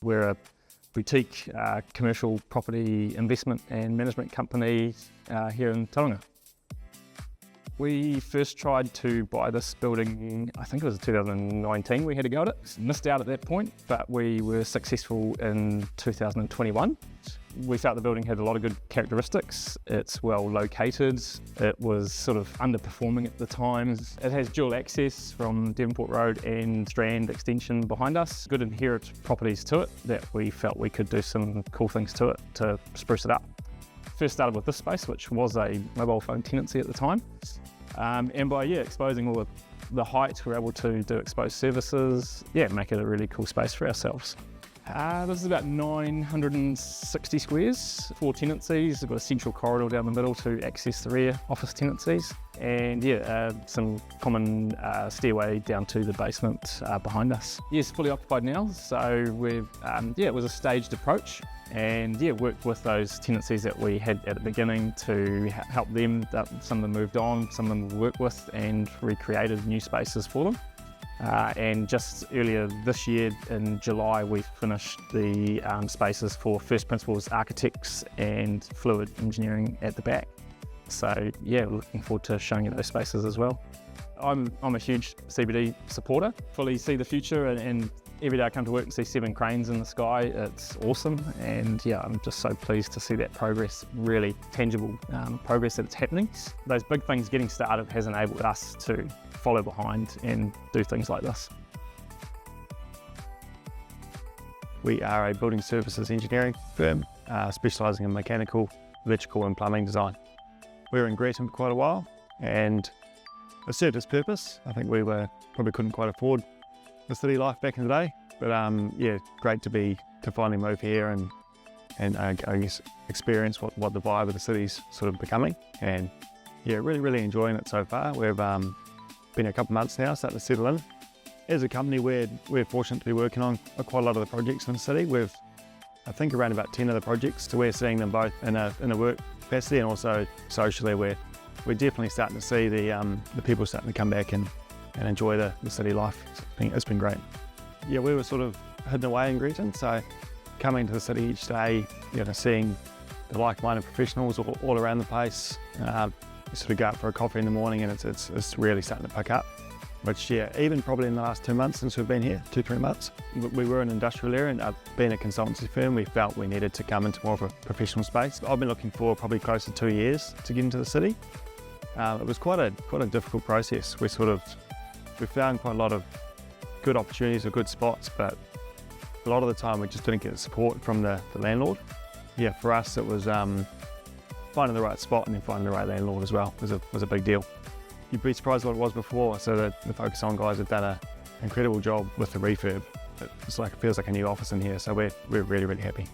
We're a boutique commercial property investment and management company here in Tauranga. We first tried to buy this building, I think it was 2019 we had to go at it. Missed out at that point, but we were successful in 2021. We felt the building had a lot of good characteristics. It's well located. It was sort of underperforming at the time. It has dual access from Devonport Road and Strand extension behind us. Good inherent properties to it that we felt we could do some cool things to it to spruce it up. First started with this space, which was a mobile phone tenancy at the time. And by exposing all the height, we're able to do exposed services, make it a really cool space for ourselves. This is about 960 squares, 4 tenancies. We've got a central corridor down the middle to access the rear office tenancies, and some common stairway down to the basement behind us. Yes, fully occupied now, so we've it was a staged approach, and worked with those tenancies that we had at the beginning to help them. Some of them moved on, some of them we worked with and recreated new spaces for them. And just earlier this year in July, we finished the spaces for First Principles Architects and Fluid Engineering at the back. So looking forward to showing you those spaces as well. I'm a huge CBD supporter, fully see the future, and every day I come to work and see 7 cranes in the sky. It's awesome, and I'm just so pleased to see that progress, really tangible progress that it's happening. Those big things getting started has enabled us to follow behind and do things like this. We are a building services engineering firm specialising in mechanical, electrical and plumbing design. We were in Greaton for quite a while, and it served its purpose. I think we probably couldn't quite afford the city life back in the day, but great to finally move here and I guess experience what the vibe of the city's sort of becoming, and really enjoying it so far. We've been a couple of months now, starting to settle in. As a company, we're fortunate to be working on quite a lot of the projects in the city. We've, I think, around about 10 of the projects, so we're seeing them both in a work capacity and also socially. We're definitely starting to see the people starting to come back and enjoy the city life. It's been great. We were sort of hidden away in Greaton, so coming to the city each day, seeing the like-minded professionals all around the place. You sort of go out for a coffee in the morning, and it's really starting to pick up. Which even probably in the last 2 months since we've been here, 2-3 months, we were in an industrial area, and being a consultancy firm, we felt we needed to come into more of a professional space. I've been looking for probably close to 2 years to get into the city. It was quite a difficult process. We found quite a lot of good opportunities or good spots, but a lot of the time we just didn't get the support from the landlord. For us it was finding the right spot and then finding the right landlord as well was a big deal. You'd be surprised what it was before, so the Focus On guys have done an incredible job with the refurb. It feels like a new office in here, so we're really happy.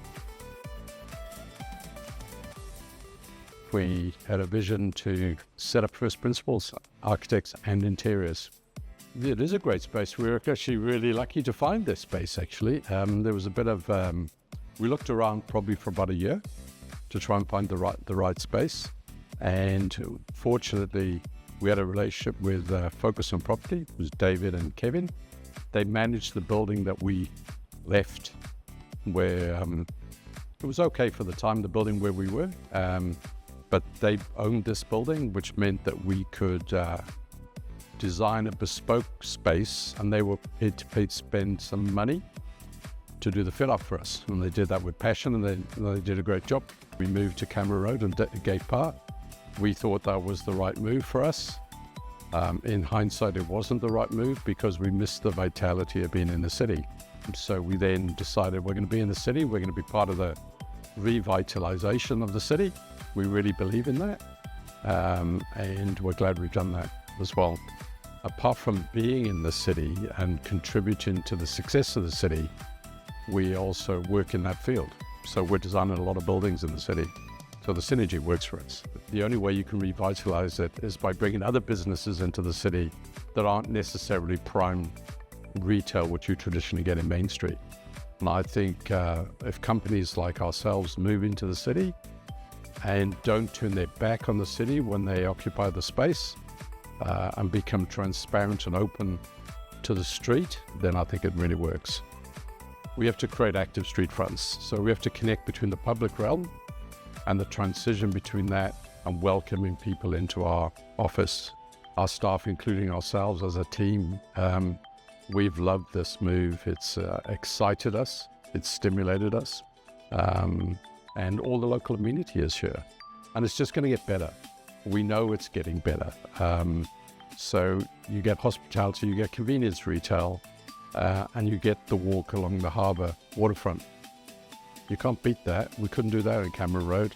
We had a vision to set up First Principles Architects and Interiors. It is a great space. We were actually really lucky to find this space, actually. There was a bit of, we looked around probably for about a year to try and find the right space. And fortunately, we had a relationship with Focus On Property. It was David and Kevin. They managed the building that we left, where it was okay for the time, the building where we were. But they owned this building, which meant that we could design a bespoke space, and they were prepared to spend some money to do the fit up for us. And they did that with passion, and they did a great job. We moved to Canberra Road and Gate Park. We thought that was the right move for us. In hindsight, it wasn't the right move because we missed the vitality of being in the city. So we then decided we're going to be in the city. We're going to be part of the revitalisation of the city. We really believe in that. And we're glad we've done that as well. Apart from being in the city and contributing to the success of the city, we also work in that field. So we're designing a lot of buildings in the city. So the synergy works for us. The only way you can revitalise it is by bringing other businesses into the city that aren't necessarily prime retail, which you traditionally get in Main Street. And I think if companies like ourselves move into the city and don't turn their back on the city when they occupy the space and become transparent and open to the street, then I think it really works. we have to create active street fronts. So we have to connect between the public realm and the transition between that and welcoming people into our office. Our staff, including ourselves as a team, we've loved this move. It's excited us, it's stimulated us, and all the local amenity is here. And it's just going to get better. We know it's getting better. So you get hospitality, you get convenience retail, and you get the walk along the harbour waterfront. You can't beat that. We couldn't do that on Cameron Road.